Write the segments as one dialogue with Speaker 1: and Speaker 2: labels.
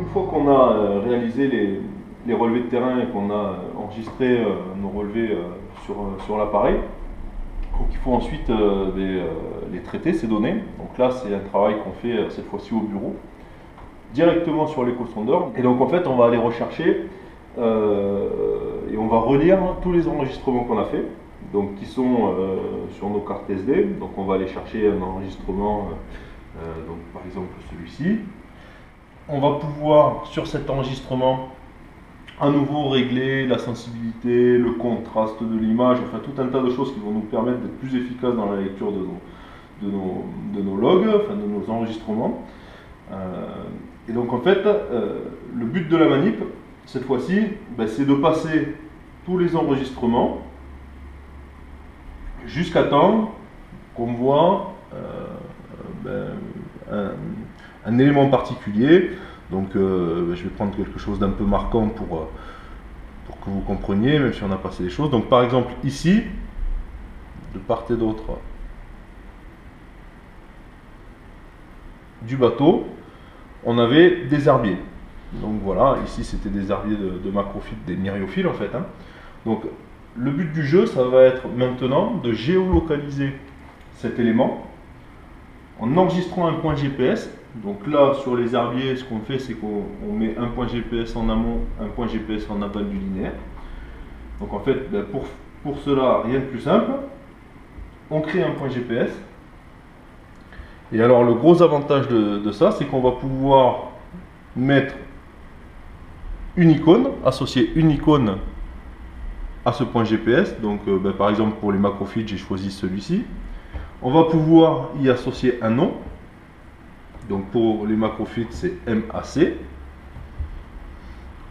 Speaker 1: fois qu'on a réalisé les relevés de terrain et qu'on a enregistré nos relevés sur l'appareil, donc il faut ensuite les traiter, ces données. Donc là, c'est un travail qu'on fait cette fois-ci au bureau, directement sur l'échosondeur. Et donc en fait, on va aller rechercher et on va relire tous les enregistrements qu'on a fait, donc qui sont sur nos cartes SD. Donc on va aller chercher un enregistrement, donc par exemple celui-ci. On va pouvoir, sur cet enregistrement, à nouveau régler la sensibilité, le contraste de l'image, enfin tout un tas de choses qui vont nous permettre d'être plus efficaces dans la lecture de nos logs, enfin de nos enregistrements. Et donc en fait, le but de la manip, cette fois-ci, c'est de passer tous les enregistrements jusqu'à temps qu'on voit un élément particulier. Donc je vais prendre quelque chose d'un peu marquant pour que vous compreniez, même si on a passé les choses. Donc par exemple ici, de part et d'autre du bateau, on avait des herbiers. Donc voilà, ici c'était des herbiers de macrophytes, des myriophiles en fait. Donc le but du jeu, ça va être maintenant de géolocaliser cet élément en enregistrant un point GPS. Donc là, sur les herbiers, ce qu'on fait, c'est qu'on met un point GPS en amont, un point GPS en aval du linéaire. Donc en fait, pour cela, rien de plus simple. On crée un point GPS. Et alors, le gros avantage de ça, c'est qu'on va pouvoir mettre une icône, associer une icône à ce point GPS. Donc, par exemple, pour les macrophytes, j'ai choisi celui-ci. On va pouvoir y associer un nom. Donc pour les macrophytes, c'est MAC.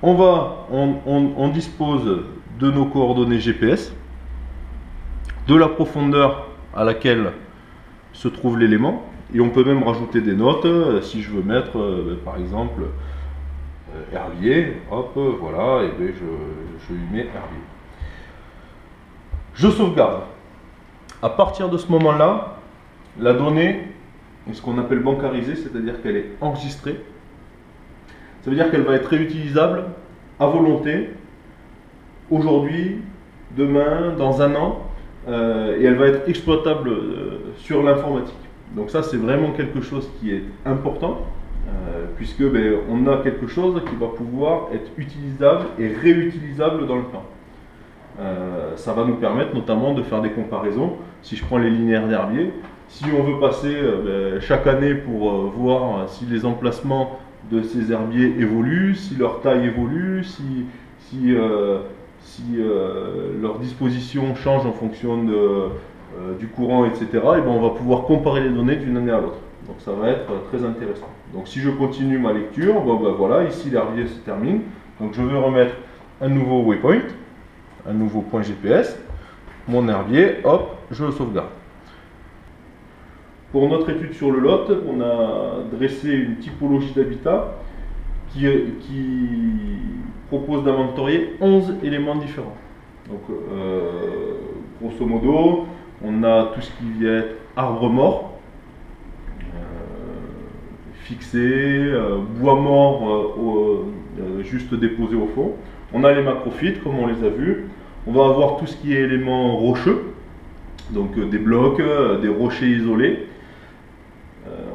Speaker 1: On dispose de nos coordonnées GPS, de la profondeur à laquelle se trouve l'élément, et on peut même rajouter des notes si je veux mettre par exemple herbier, hop, voilà, et bien je lui mets herbier. Je sauvegarde. À partir de ce moment-là, la donnée est ce qu'on appelle bancarisée, c'est-à-dire qu'elle est enregistrée. Ça veut dire qu'elle va être réutilisable à volonté, aujourd'hui, demain, dans un an, et elle va être exploitable sur l'informatique. Donc ça, c'est vraiment quelque chose qui est important, puisque on a quelque chose qui va pouvoir être utilisable et réutilisable dans le temps. Ça va nous permettre notamment de faire des comparaisons. Si je prends les linéaires d'herbier, si on veut passer chaque année pour voir si les emplacements de ces herbiers évoluent, si leur taille évolue, si leur disposition change en fonction du courant, etc., et on va pouvoir comparer les données d'une année à l'autre. Donc ça va être très intéressant. Donc si je continue ma lecture, voilà, ici l'herbier se termine. Donc je veux remettre un nouveau waypoint, un nouveau point GPS, mon herbier, hop, je le sauvegarde. Pour notre étude sur le Lot, on a dressé une typologie d'habitat qui propose d'inventorier 11 éléments différents. Donc, grosso modo, on a tout ce qui vient être arbre mort, fixé, bois mort juste déposé au fond. On a les macrophytes, comme on les a vus. On va avoir tout ce qui est éléments rocheux, donc des blocs, des rochers isolés.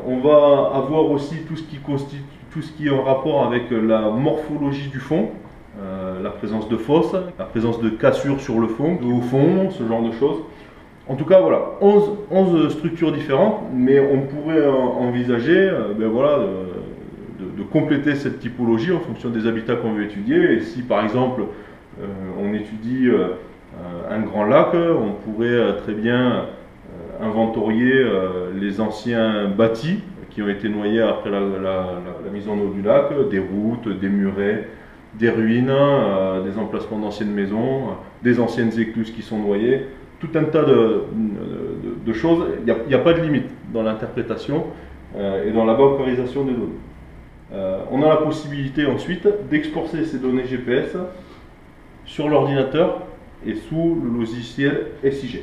Speaker 1: On va avoir aussi tout ce qui est en rapport avec la morphologie du fond, la présence de fosses, la présence de cassures sur le fond, au fond, ce genre de choses. En tout cas, voilà, 11 structures différentes, mais on pourrait envisager de compléter cette typologie en fonction des habitats qu'on veut étudier. Et si par exemple on étudie un grand lac, on pourrait très bien inventorier les anciens bâtis qui ont été noyés après la mise en eau du lac, des routes, des murets, des ruines, des emplacements d'anciennes maisons, des anciennes écluses qui sont noyées, tout un tas de choses. Il n'y a pas de limite dans l'interprétation et dans la bancarisation des données. On a la possibilité ensuite d'exporter ces données GPS sur l'ordinateur et sous le logiciel SIG.